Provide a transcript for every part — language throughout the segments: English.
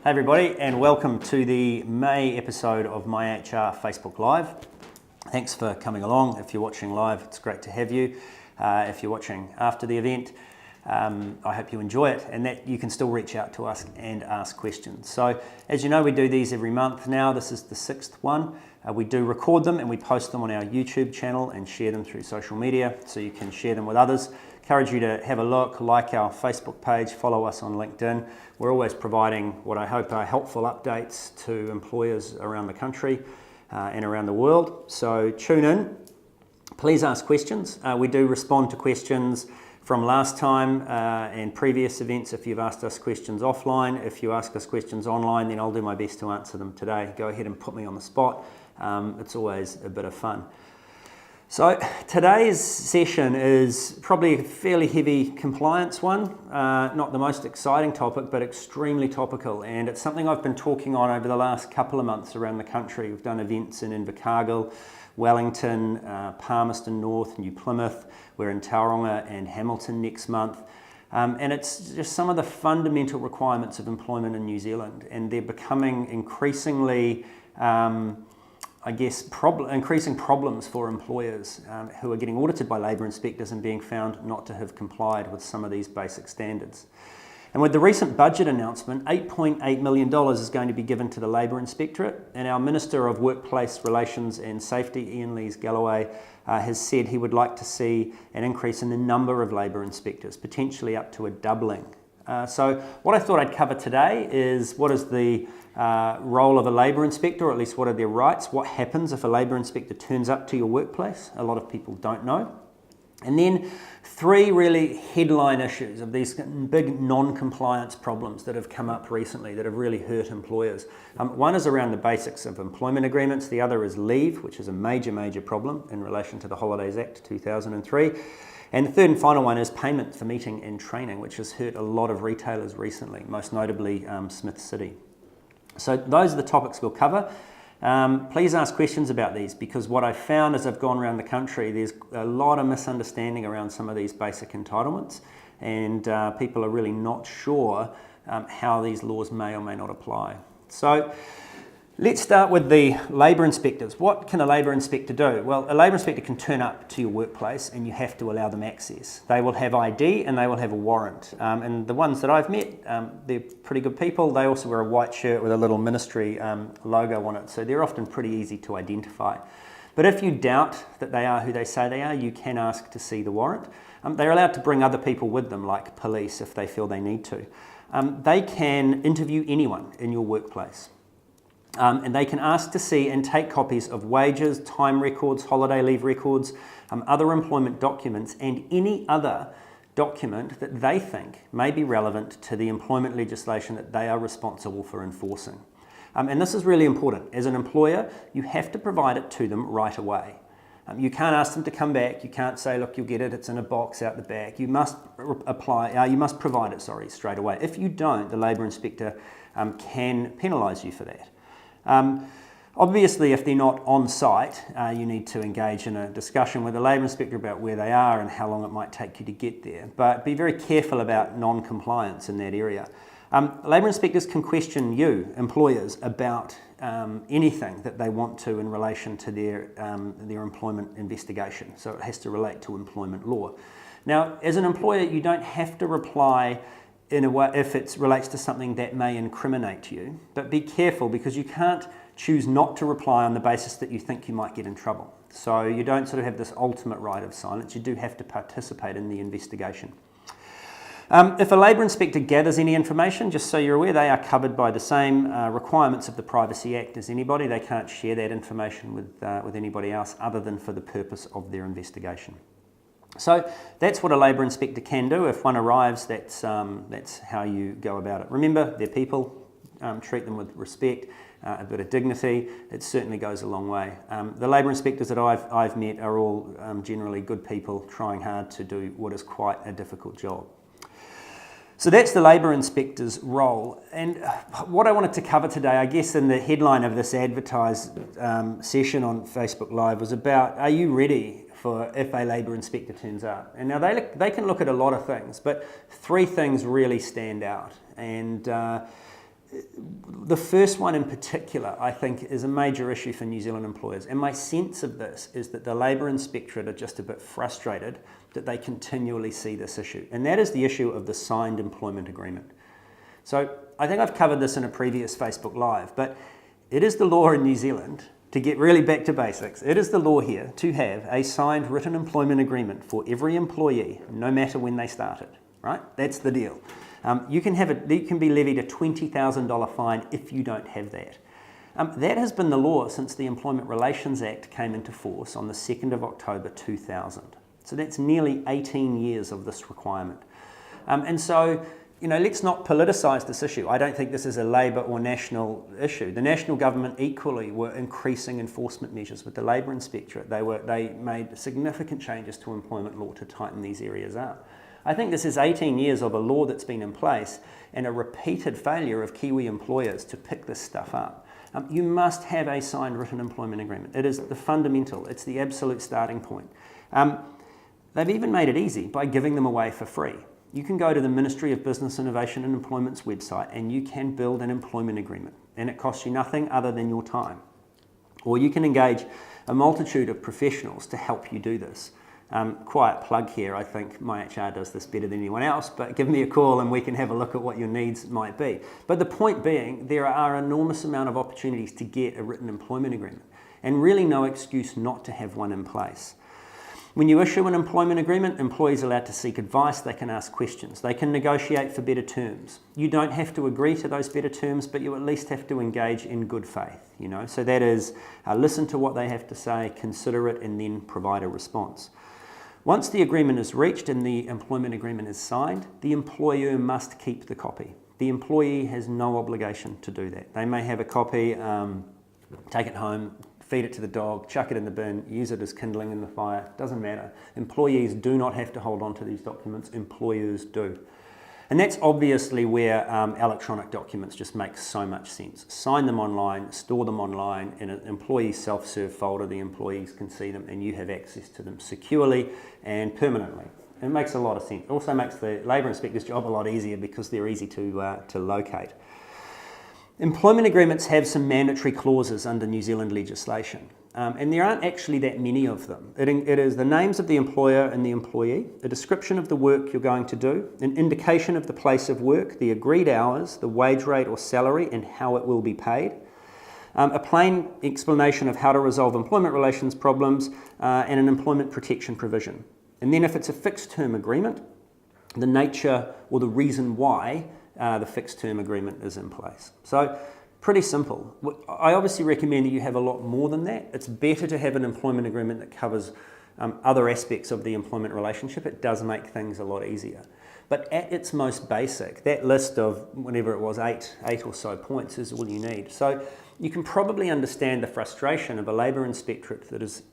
Hey everybody, and welcome to the May episode of MyHR Facebook Live. Thanks for coming along. If you're watching live, it's great to have you. If you're watching after the event, I hope you enjoy it and that you can still reach out to us and ask questions. So as you know, we do these every month now. This is the 6th one. We do record them and we post them on our YouTube channel and share them through social media so you can share them with others. Encourage you to have a look, like our Facebook page, follow us on LinkedIn. We're always providing what I hope are helpful updates to employers around the country and around the world. So tune in, please ask questions. We do respond to questions from last time and previous events if you've asked us questions offline. If you ask us questions online, then I'll do my best to answer them today. Go ahead and put me on the spot. It's always a bit of fun. So today's session is probably a fairly heavy compliance one, not the most exciting topic, but extremely topical. And it's something I've been talking on over the last couple of months around the country. We've done events in Invercargill, Wellington, Palmerston North, New Plymouth. We're in Tauranga and Hamilton next month. And it's just some of the fundamental requirements of employment in New Zealand. And they're becoming increasingly increasing problems for employers who are getting audited by labour inspectors and being found not to have complied with some of these basic standards. And with the recent budget announcement, $8.8 million is going to be given to the Labour Inspectorate, and our Minister of Workplace Relations and Safety, Ian Lees-Galloway, has said he would like to see an increase in the number of labour inspectors, potentially up to a doubling. So what I thought I'd cover today is what is the role of a labour inspector, or at least what are their rights, what happens if a labour inspector turns up to your workplace. A lot of people don't know. And then 3 really headline issues of these big non-compliance problems that have come up recently that have really hurt employers. One is around the basics of employment agreements. The other is leave, which is a major problem in relation to the Holidays Act 2003. And the third and final one is payment for meeting and training, which has hurt a lot of retailers recently, most notably Smith City. So those are the topics we'll cover. Please ask questions about these, because what I've found as I've gone around the country, there's a lot of misunderstanding around some of these basic entitlements, and people are really not sure how these laws may or may not apply. So let's start with the labour inspectors. What can a labour inspector do? Well, a labour inspector can turn up to your workplace and you have to allow them access. They will have ID and they will have a warrant. And the ones that I've met, they're pretty good people. They also wear a white shirt with a little ministry logo on it, so they're often pretty easy to identify. But if you doubt that they are who they say they are, you can ask to see the warrant. They're allowed to bring other people with them, like police, if they feel they need to. They can interview anyone in your workplace. And they can ask to see and take copies of wages, time records, holiday leave records, other employment documents, and any other document that they think may be relevant to the employment legislation that they are responsible for enforcing. And this is really important. As an employer, you have to provide it to them right away. You can't ask them to come back. You can't say, look, you'll get it. It's in a box out the back. You must provide it, straight away. If you don't, the labour inspector can penalise you for that. Obviously, if they're not on site, you need to engage in a discussion with the labour inspector about where they are and how long it might take you to get there. But be very careful about non-compliance in that area. Labour inspectors can question you, employers, about anything that they want to in relation to their employment investigation. So it has to relate to employment law. Now, as an employer, you don't have to reply in a way if it relates to something that may incriminate you, but be careful, because you can't choose not to reply on the basis that you think you might get in trouble. So you don't sort of have this ultimate right of silence. You do have to participate in the investigation. If a labour inspector gathers any information, just so you're aware, they are covered by the same requirements of the Privacy Act as anybody. They can't share that information with anybody else other than for the purpose of their investigation. So that's what a labour inspector can do. If one arrives, that's how you go about it. Remember, they're people. Treat them with respect, a bit of dignity. It certainly goes a long way. The labour inspectors that I've met are all generally good people trying hard to do what is quite a difficult job. So that's the labour inspector's role. And what I wanted to cover today, I guess in the headline of this advertised session on Facebook Live, was about, are you ready for if a labour inspector turns up? And now they can look at a lot of things, but 3 things really stand out. And the first one in particular, I think, is a major issue for New Zealand employers. And my sense of this is that the Labour Inspectorate are just a bit frustrated that they continually see this issue. And that is the issue of the signed employment agreement. So I think I've covered this in a previous Facebook Live, but it is the law in New Zealand, to get really back to basics, it is the law here to have a signed written employment agreement for every employee, no matter when they started, right? That's the deal. You can be levied a $20,000 fine if you don't have that. That has been the law since the Employment Relations Act came into force on the 2nd of October 2000. So that's nearly 18 years of this requirement. And so, let's not politicise this issue. I don't think this is a Labour or national issue. The national government equally were increasing enforcement measures with the Labour Inspectorate. They made significant changes to employment law to tighten these areas up. I think this is 18 years of a law that's been in place and a repeated failure of Kiwi employers to pick this stuff up. You must have a signed written employment agreement. It is the fundamental, it's the absolute starting point. They've even made it easy by giving them away for free. You can go to the Ministry of Business, Innovation and Employment's website and you can build an employment agreement, and it costs you nothing other than your time. Or you can engage a multitude of professionals to help you do this. Quiet plug here, I think MyHR does this better than anyone else, but give me a call and we can have a look at what your needs might be. But the point being, there are an enormous amount of opportunities to get a written employment agreement, and really no excuse not to have one in place. When you issue an employment agreement, employees are allowed to seek advice, they can ask questions, they can negotiate for better terms. You don't have to agree to those better terms, but you at least have to engage in good faith, So that is, listen to what they have to say, consider it, and then provide a response. Once the agreement is reached and the employment agreement is signed, the employer must keep the copy. The employee has no obligation to do that. They may have a copy, take it home, feed it to the dog, chuck it in the bin, use it as kindling in the fire, doesn't matter. Employees do not have to hold on to these documents, employers do. And that's obviously where electronic documents just make so much sense. Sign them online, store them online in an employee self-serve folder. The employees can see them and you have access to them securely and permanently. It makes a lot of sense. It also makes the Labour Inspector's job a lot easier because they're easy to locate. Employment agreements have some mandatory clauses under New Zealand legislation. And there aren't actually that many of them. It is the names of the employer and the employee, a description of the work you're going to do, an indication of the place of work, the agreed hours, the wage rate or salary, and how it will be paid, a plain explanation of how to resolve employment relations problems, and an employment protection provision. And then if it's a fixed term agreement, the nature or the reason why the fixed term agreement is in place. So, pretty simple. I obviously recommend that you have a lot more than that. It's better to have an employment agreement that covers other aspects of the employment relationship. It does make things a lot easier. But at its most basic, that list of whatever it was, eight or so points is all you need. So you can probably understand the frustration of a Labour Inspectorate that is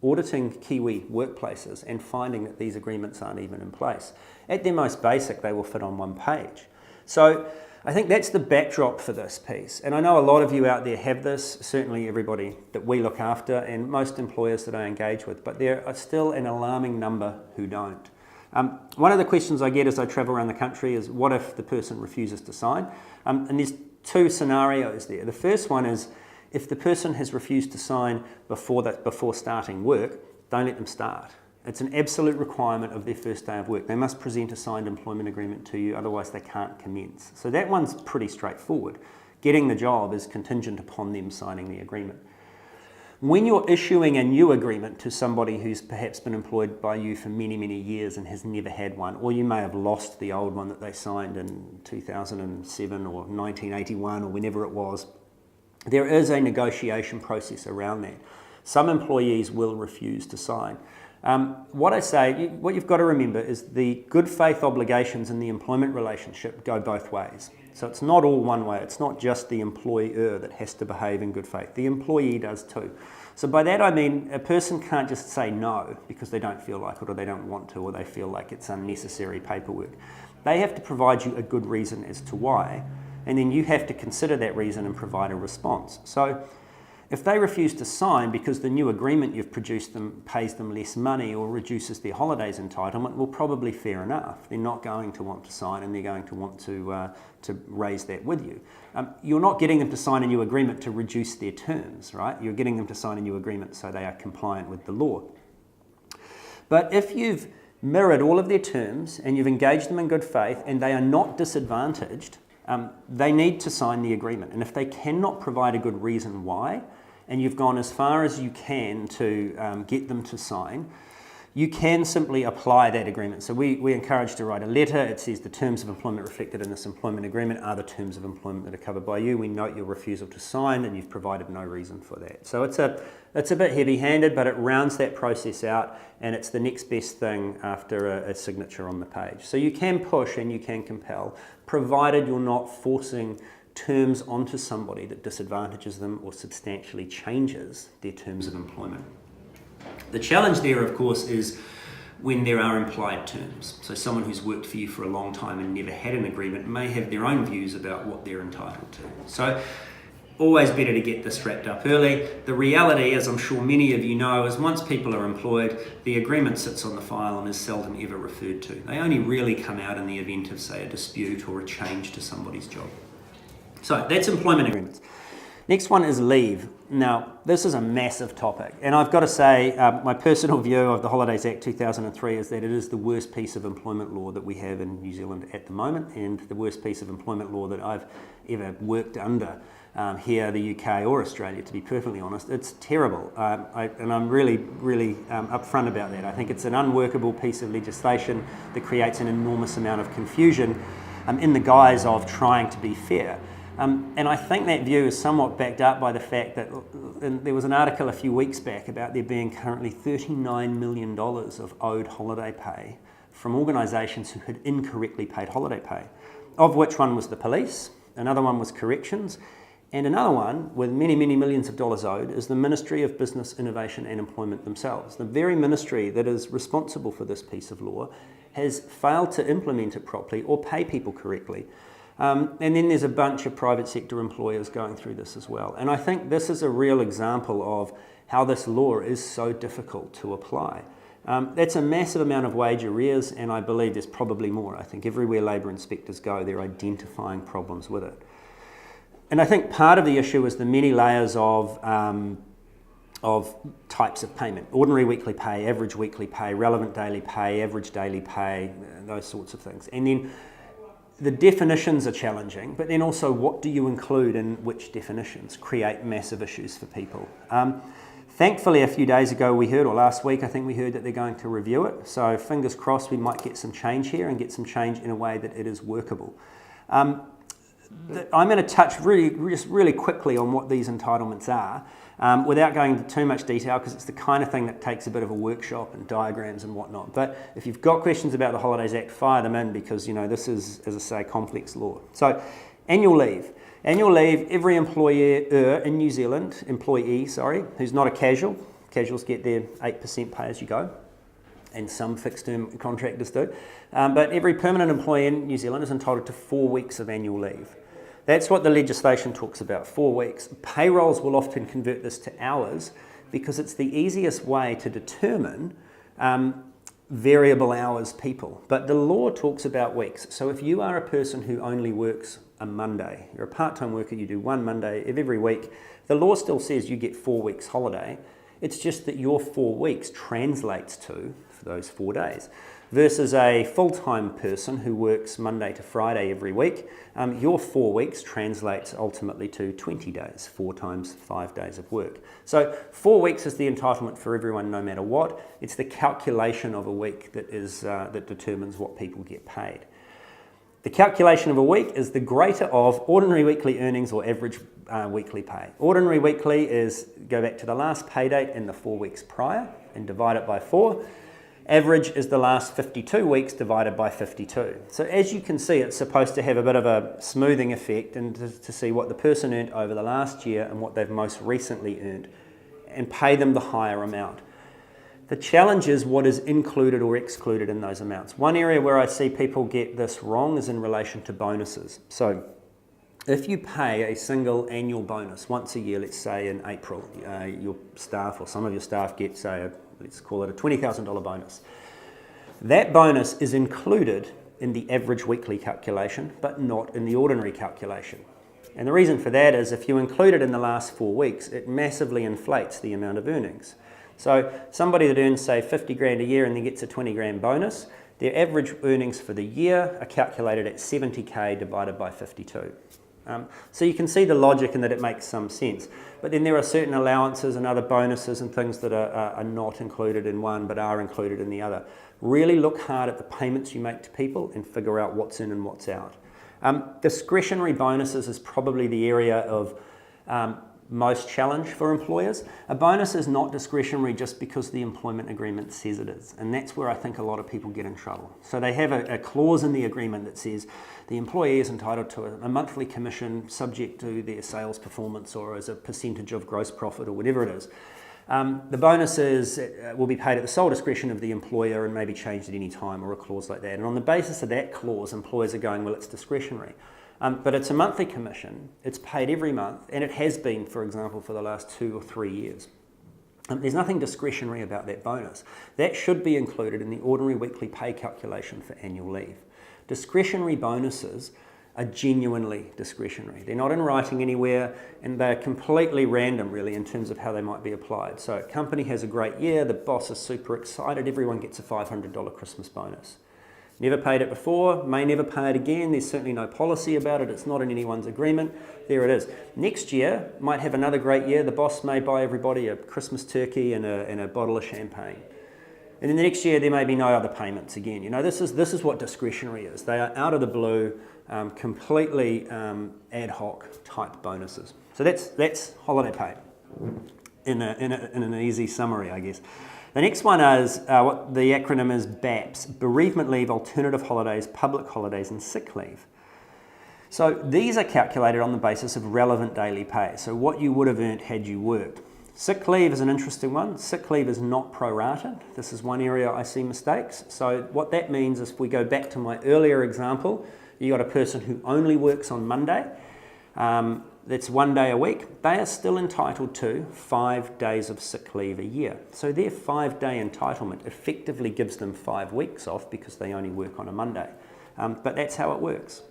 auditing Kiwi workplaces and finding that these agreements aren't even in place. At their most basic, they will fit on one page. So I think that's the backdrop for this piece. And I know a lot of you out there have this, certainly everybody that we look after and most employers that I engage with, but there are still an alarming number who don't. One of the questions I get as I travel around the country is, what if the person refuses to sign? And there's two scenarios there. The first one is, if the person has refused to sign before starting work, don't let them start. It's an absolute requirement of their first day of work. They must present a signed employment agreement to you, otherwise they can't commence. So that one's pretty straightforward. Getting the job is contingent upon them signing the agreement. When you're issuing a new agreement to somebody who's perhaps been employed by you for many, many years and has never had one, or you may have lost the old one that they signed in 2007 or 1981 or whenever it was, there is a negotiation process around that. Some employees will refuse to sign. What you've got to remember is the good faith obligations in the employment relationship go both ways. So it's not all one way. It's not just the employer that has to behave in good faith. The employee does too. So by that I mean a person can't just say no because they don't feel like it or they don't want to or they feel like it's unnecessary paperwork. They have to provide you a good reason as to why, and then you have to consider that reason and provide a response. So If they refuse to sign because the new agreement you've produced them pays them less money or reduces their holidays entitlement, well, probably fair enough. They're not going to want to sign, and they're going to want to raise that with you. You're not getting them to sign a new agreement to reduce their terms, right? You're getting them to sign a new agreement so they are compliant with the law. But if you've mirrored all of their terms and you've engaged them in good faith and they are not disadvantaged, they need to sign the agreement. And if they cannot provide a good reason why, and you've gone as far as you can to get them to sign, you can simply apply that agreement. So we encourage to write a letter. It says the terms of employment reflected in this employment agreement are the terms of employment that are covered by you. We note your refusal to sign and you've provided no reason for that. So it's a bit heavy-handed, but it rounds that process out, and it's the next best thing after a signature on the page. So you can push and you can compel, provided you're not forcing terms onto somebody that disadvantages them or substantially changes their terms of employment. The challenge there, of course, is when there are implied terms. So someone who's worked for you for a long time and never had an agreement may have their own views about what they're entitled to. So always better to get this wrapped up early. The reality, as I'm sure many of you know, is once people are employed, the agreement sits on the file and is seldom ever referred to. They only really come out in the event of, say, a dispute or a change to somebody's job. So that's employment agreements. Next one is leave. Now, this is a massive topic, and I've got to say my personal view of the Holidays Act 2003 is that it is the worst piece of employment law that we have in New Zealand at the moment, and the worst piece of employment law that I've ever worked under here, the UK or Australia, to be perfectly honest. It's terrible, and I'm really upfront about that. I think it's an unworkable piece of legislation that creates an enormous amount of confusion in the guise of trying to be fair. And I think that view is somewhat backed up by the fact that there was an article a few weeks back about there being currently $39 million of owed holiday pay from organisations who had incorrectly paid holiday pay, of which one was the police, another one was corrections, and another one with many, many millions of dollars owed is the Ministry of Business, Innovation and Employment themselves. The very ministry that is responsible for this piece of law has failed to implement it properly or pay people correctly. And then there's a bunch of private sector employers going through this as well. And I think this is a real example of how this law is so difficult to apply. That's a massive amount of wage arrears, and I believe there's probably more. I think everywhere labour inspectors go, they're identifying problems with it. And I think part of the issue is the many layers of types of payment. Ordinary weekly pay, average weekly pay, relevant daily pay, average daily pay, those sorts of things. And then the definitions are challenging, but then also what do you include in which definitions create massive issues for people. Thankfully, a few days ago we heard, or last week I think we heard, that they're going to review it. So fingers crossed we might get some change here and get some change in a way that it is workable. I'm going to touch really quickly on what these entitlements are without going into too much detail, because it's the kind of thing that takes a bit of a workshop and diagrams and whatnot. But if you've got questions about the Holidays Act, fire them in, because this is, as I say, complex law. So annual leave. Annual leave, every employer in New Zealand, who's not a casual, casuals get their 8% pay as you go, and some fixed term contractors do. But every permanent employee in New Zealand is entitled to 4 weeks of annual leave. That's what the legislation talks about, 4 weeks. Payrolls will often convert this to hours because it's the easiest way to determine variable hours people. But the law talks about weeks. So if you are a person who only works a Monday, you're a part-time worker, you do one Monday every week, the law still says you get 4 weeks holiday. It's just that your 4 weeks translates to, for those 4 days, versus a full-time person who works Monday to Friday every week, your 4 weeks translates ultimately to 20 days, 4 times 5 days of work. So 4 weeks is the entitlement for everyone no matter what. It's the calculation of a week that determines what people get paid. The calculation of a week is the greater of ordinary weekly earnings or average weekly pay. Ordinary weekly is go back to the last pay date in the 4 weeks prior and divide it by 4. Average is the last 52 weeks divided by 52. So as you can see, it's supposed to have a bit of a smoothing effect and to see what the person earned over the last year and what they've most recently earned and pay them the higher amount. The challenge is what is included or excluded in those amounts. One area where I see people get this wrong is in relation to bonuses. So if you pay a single annual bonus once a year, let's say in April, your staff or some of your staff get, say, let's call it a $20,000 bonus. That bonus is included in the average weekly calculation, but not in the ordinary calculation. And the reason for that is if you include it in the last 4 weeks, it massively inflates the amount of earnings. So somebody that earns, say, 50 grand a year and then gets a 20 grand bonus, their average earnings for the year are calculated at 70K divided by 52. So you can see the logic in that it makes some sense. But then there are certain allowances and other bonuses and things that are not included in one but are included in the other. Really look hard at the payments you make to people and figure out what's in and what's out. Discretionary bonuses is probably the area of most challenge for employers. A bonus is not discretionary just because the employment agreement says it is, and that's where I think a lot of people get in trouble. So they have a clause in the agreement that says the employee is entitled to a monthly commission subject to their sales performance or as a percentage of gross profit or whatever it is. The bonuses will be paid at the sole discretion of the employer and may be changed at any time, or a clause like that. And on the basis of that clause, employers are going, well, it's discretionary. But it's a monthly commission, it's paid every month, and it has been, for example, for the last 2 or 3 years. There's nothing discretionary about that bonus. That should be included in the ordinary weekly pay calculation for annual leave. Discretionary bonuses are genuinely discretionary. They're not in writing anywhere, and they're completely random, really, in terms of how they might be applied. So a company has a great year, the boss is super excited, everyone gets a $500 Christmas bonus. Never paid it before, may never pay it again, there's certainly no policy about it, it's not in anyone's agreement, there it is. Next year, might have another great year, the boss may buy everybody a Christmas turkey and a bottle of champagne. And then the next year, there may be no other payments again. You know, this is what discretionary is. They are out of the blue, completely ad hoc type bonuses. So that's holiday pay in an easy summary, I guess. The next one is, what the acronym is BAPS, Bereavement Leave, Alternative Holidays, Public Holidays and Sick Leave. So these are calculated on the basis of relevant daily pay, so what you would have earned had you worked. Sick leave is an interesting one. Sick leave is not prorated. This is one area I see mistakes. So what that means is, if we go back to my earlier example, you got a person who only works on Monday, that's 1 day a week, they are still entitled to 5 days of sick leave a year. So their 5-day entitlement effectively gives them 5 weeks off because they only work on a Monday. But that's how it works.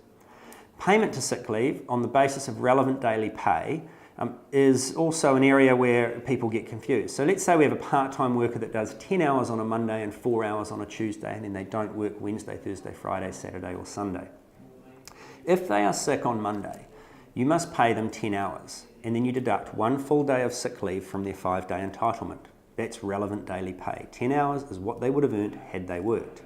Payment to sick leave on the basis of relevant daily pay is also an area where people get confused. So let's say we have a part-time worker that does 10 hours on a Monday and 4 hours on a Tuesday, and then they don't work Wednesday, Thursday, Friday, Saturday or Sunday. If they are sick on Monday, you must pay them 10 hours, and then you deduct 1 full day of sick leave from their 5-day entitlement. That's relevant daily pay. 10 hours is what they would have earned had they worked.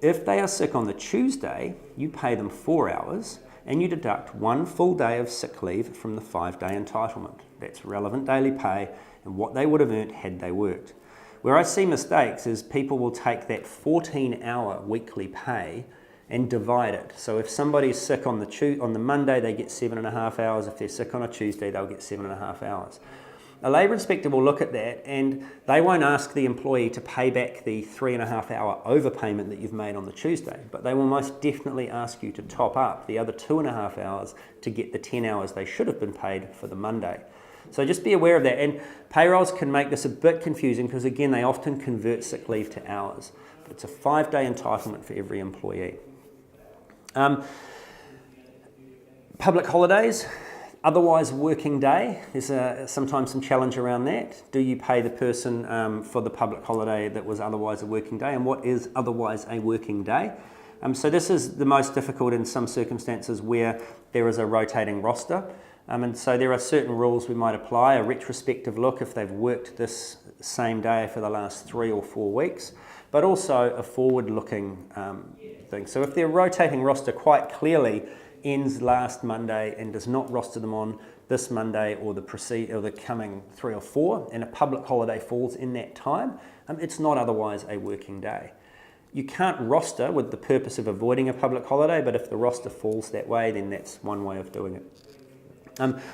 If they are sick on the Tuesday, you pay them 4 hours, and you deduct 1 full day of sick leave from the 5-day entitlement. That's relevant daily pay and what they would have earned had they worked. Where I see mistakes is people will take that 14-hour weekly pay and divide it. So if somebody's sick on the Monday, they get 7.5 hours. If they're sick on a Tuesday, they'll get 7.5 hours. A labour inspector will look at that, and they won't ask the employee to pay back the 3.5-hour overpayment that you've made on the Tuesday, but they will most definitely ask you to top up the other 2.5 hours to get the 10 hours they should have been paid for the Monday. So just be aware of that. And payrolls can make this a bit confusing because, again, they often convert sick leave to hours. But it's a 5-day entitlement for every employee. Public holidays, otherwise working day. There's sometimes some challenge around that. Do you pay the person for the public holiday that was otherwise a working day? And what is otherwise a working day? So this is the most difficult in some circumstances where there is a rotating roster. And so there are certain rules we might apply, a retrospective look if they've worked this same day for the last 3 or 4 weeks, but also a forward-looking thing. So if their rotating roster quite clearly ends last Monday and does not roster them on this Monday or the coming 3 or 4, and a public holiday falls in that time, it's not otherwise a working day. You can't roster with the purpose of avoiding a public holiday, but if the roster falls that way, then that's one way of doing it.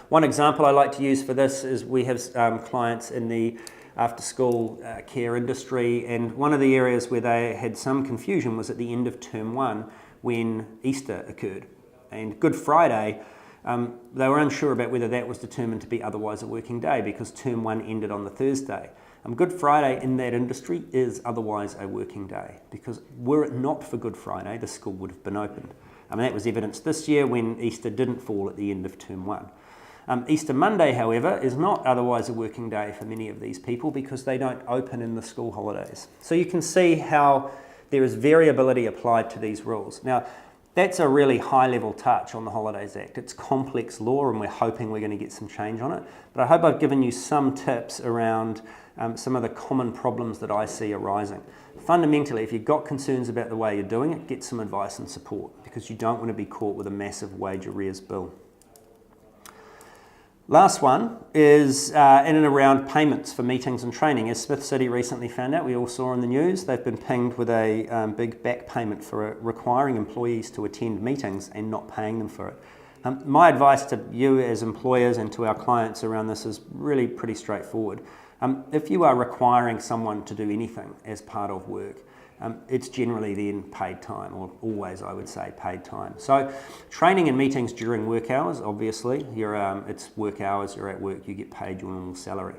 One example I like to use for this is we have clients in the after-school care industry, and one of the areas where they had some confusion was at the end of term 1 when Easter occurred. And Good Friday They were unsure about whether that was determined to be otherwise a working day because term 1 ended on the Thursday. Good Friday in that industry is otherwise a working day because were it not for Good Friday, the school would have been opened. That was evidenced this year when Easter didn't fall at the end of term 1. Easter Monday, however, is not otherwise a working day for many of these people because they don't open in the school holidays. So you can see how there is variability applied to these rules. Now, that's a really high-level touch on the Holidays Act. It's complex law and we're hoping we're going to get some change on it. But I hope I've given you some tips around some of the common problems that I see arising. Fundamentally, if you've got concerns about the way you're doing it, get some advice and support because you don't want to be caught with a massive wage arrears bill. Last one is in and around payments for meetings and training. As Smith City recently found out, we all saw in the news, they've been pinged with a big back payment for requiring employees to attend meetings and not paying them for it. My advice to you as employers and to our clients around this is really pretty straightforward. If you are requiring someone to do anything as part of work, it's generally then paid time, or always I would say paid time. So training and meetings during work hours, obviously, it's work hours, you're at work, you get paid your normal salary.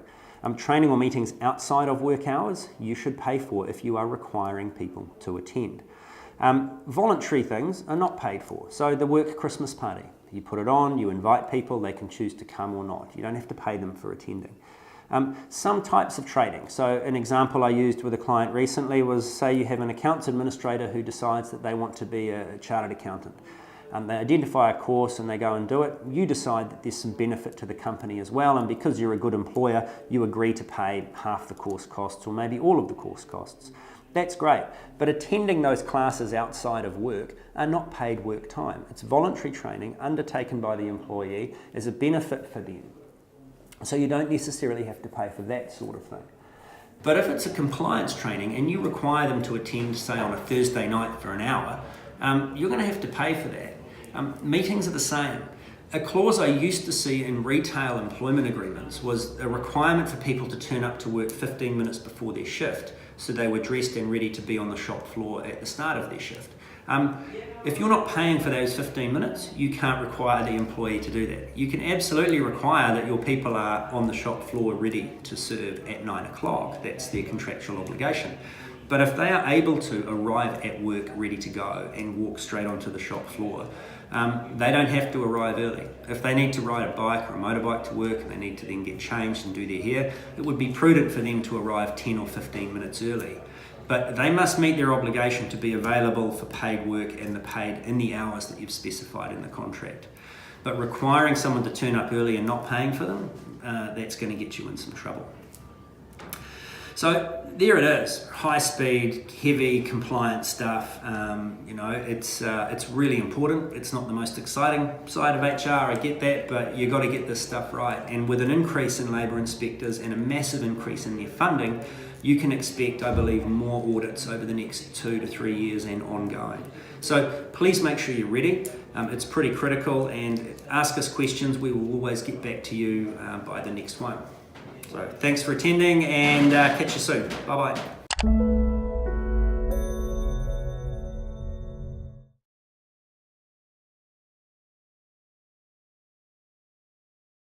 Training or meetings outside of work hours, you should pay for if you are requiring people to attend. Voluntary things are not paid for. So the work Christmas party, you put it on, you invite people, they can choose to come or not. You don't have to pay them for attending. Some types of trading. So an example I used with a client recently was, say you have an accounts administrator who decides that they want to be a chartered accountant. They identify a course and they go and do it. You decide that there's some benefit to the company as well, and because you're a good employer, you agree to pay half the course costs or maybe all of the course costs. That's great, but attending those classes outside of work are not paid work time. It's voluntary training undertaken by the employee as a benefit for them. So you don't necessarily have to pay for that sort of thing. But if it's a compliance training and you require them to attend, say, on a Thursday night for an hour, you're going to have to pay for that. Meetings are the same. A clause I used to see in retail employment agreements was a requirement for people to turn up to work 15 minutes before their shift, so they were dressed and ready to be on the shop floor at the start of their shift. If you're not paying for those 15 minutes, you can't require the employee to do that. You can absolutely require that your people are on the shop floor ready to serve at 9 o'clock. That's their contractual obligation. But if they are able to arrive at work ready to go and walk straight onto the shop floor, they don't have to arrive early. If they need to ride a bike or a motorbike to work and they need to then get changed and do their hair, it would be prudent for them to arrive 10 or 15 minutes early. But they must meet their obligation to be available for paid work and paid in the hours that you've specified in the contract. But requiring someone to turn up early and not paying for them, that's going to get you in some trouble. So there it is, high speed, heavy compliance stuff. It's really important. It's not the most exciting side of HR, I get that, but you've got to get this stuff right. And with an increase in labour inspectors and a massive increase in their funding, you can expect, I believe, more audits over the next 2 to 3 years and ongoing. So please make sure you're ready. It's pretty critical, and ask us questions. We will always get back to you by the next one. So thanks for attending, and catch you soon. Bye-bye.